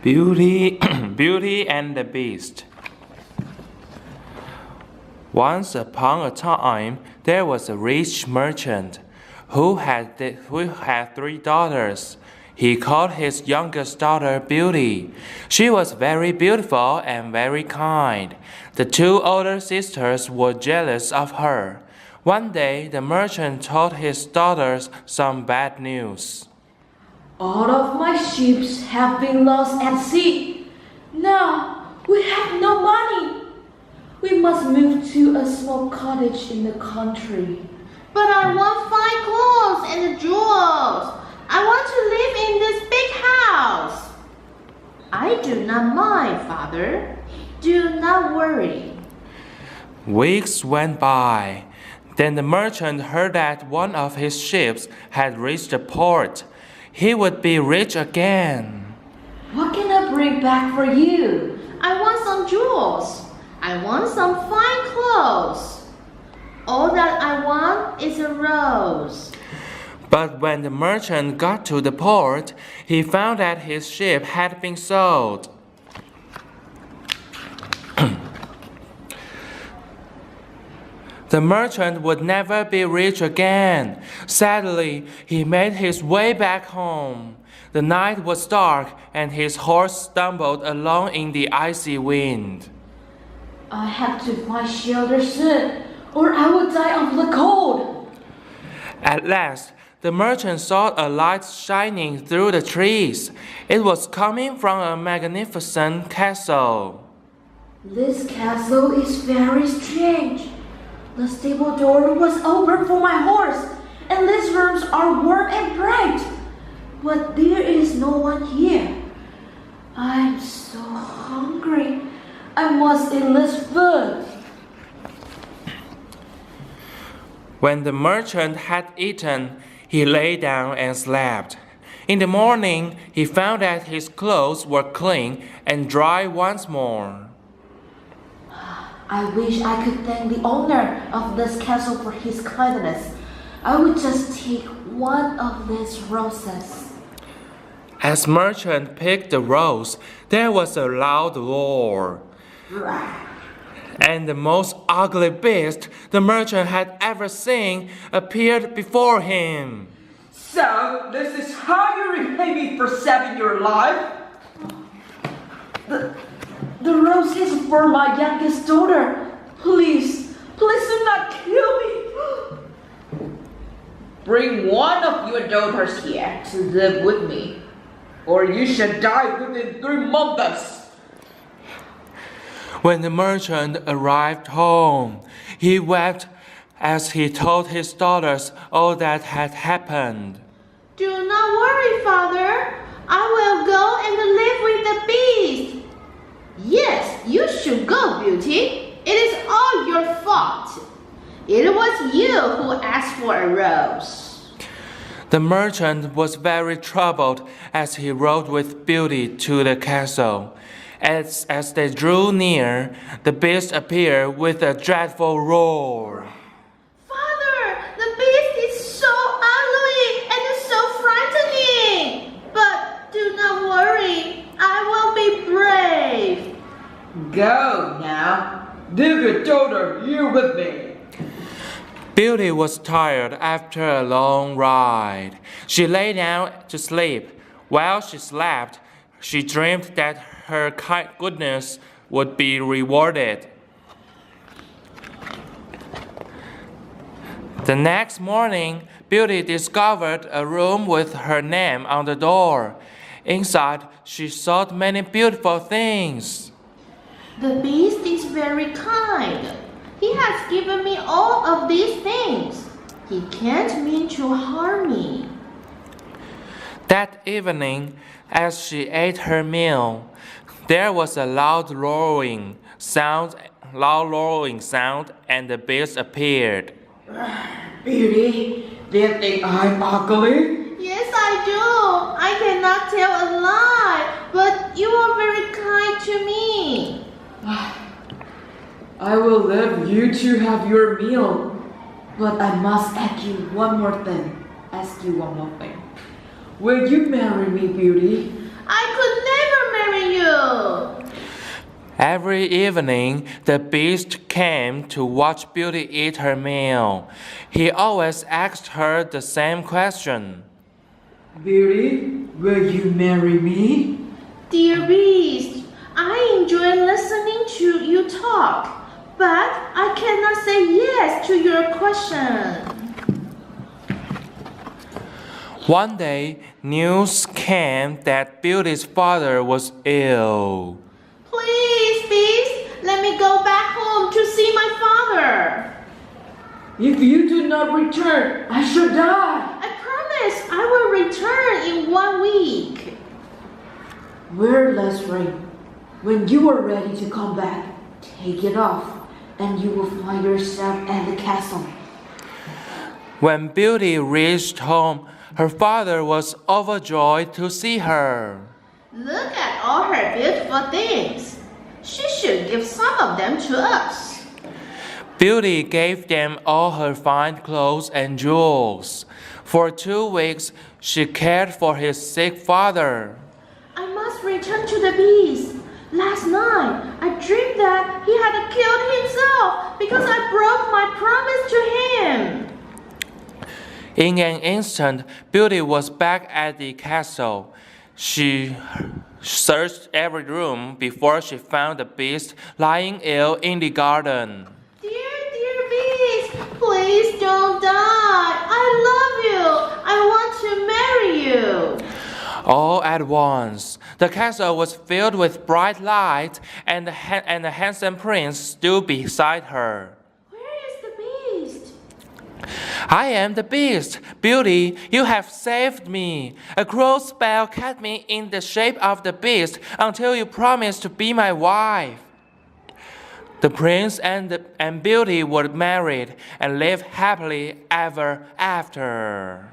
Beauty, Beauty and the Beast. Once upon a time, there was a rich merchant who had 3 daughters. He called his youngest daughter Beauty. She was very beautiful and very kind. The 2 older sisters were jealous of her. One day, the merchant told his daughters some bad news. All of my ships have been lost at sea. Now we have no money. We must move to a small cottage in the country. But I want fine clothes and jewels. I want to live in this big house. I do not mind, Father. Do not worry. Weeks went by. Then the merchant heard that one of his ships had reached the port. He would be rich again. What can I bring back for you? I want some jewels. I want some fine clothes. All that I want is a rose. But when the merchant got to the port, he found that his ship had been sold. The merchant would never be rich again. Sadly, he made his way back home. The night was dark, and his horse stumbled along in the icy wind. I have to find shelter soon, or I will die of the cold. At last, the merchant saw a light shining through the trees. It was coming from a magnificent castle. This castle is very strange. The stable door was open for my horse, and these rooms are warm and bright. But there is no one here. I'm so hungry. I must eat this food. When the merchant had eaten, he lay down and slept. In the morning, he found that his clothes were clean and dry once more. I wish I could thank the owner of this castle for his kindness. I would just take one of these roses. As merchant picked the rose, there was a loud roar. And the most ugly beast the merchant had ever seen appeared before him. So, this is how you repay me for saving your life? The rose is for my youngest daughter. Please do not kill me. Bring one of your daughters here to live with me, or you shall die within 3 months. When the merchant arrived home, he wept as he told his daughters all that had happened. Do not worry, Father. I will go and live with the beast. Yes, you should go, Beauty. It is all your fault. It was you who asked for a rose. The merchant was very troubled as he rode with Beauty to the castle. As they drew near, the beast appeared with a dreadful roar. Father, the beast is so ugly and so frightening. But do not worry, I will be brave. Go now. Leave your daughter here with me. Beauty was tired after a long ride. She lay down to sleep. While she slept, she dreamed that her goodness would be rewarded. The next morning, Beauty discovered a room with her name on the door. Inside, she saw many beautiful things. The beast is very kind. He has given me all of these things. He can't mean to harm me. That evening, as she ate her meal, there was a loud roaring sound, and the beast appeared. Beauty, do you think I'm ugly? Yes, I do. I cannot tell a lie, but you are very kind to me. I will let you two have your meal, but I must ask you one more thing. Will you marry me, Beauty? I could never marry Every evening, the Beast came to watch Beauty eat her meal. He always asked her the same question. Beauty, will you marry me? Dear Beast, I enjoy listening to you talk, but I cannot say yes to your question. One day, news came that Beauty's father was ill. Please, Beast, let me go back home to see my father. If you do not return, I shall die. I promise I will return in 1 week. Wear less ring. When you are ready to come back, take it off, and you will find yourself at the castle. When Beauty reached home, her father was overjoyed to see her. Look at all her beautiful things. She should give some of them to us. Beauty gave them all her fine clothes and jewels. For 2 weeks, she cared for his sick father. I must return to the Beast. Last night, I dreamed that he had killed himself because I broke my promise to him. In an instant, Beauty was back at the castle. She searched every room before she found the Beast lying ill in the garden. Dear Beast, please don't die. I love you. I want to marry you. All at once, the castle was filled with bright light, and the handsome prince stood beside her. Where is the Beast? I am the Beast. Beauty, you have saved me. A cruel spell kept me in the shape of the Beast until you promised to be my wife. The prince and Beauty were married and lived happily ever after.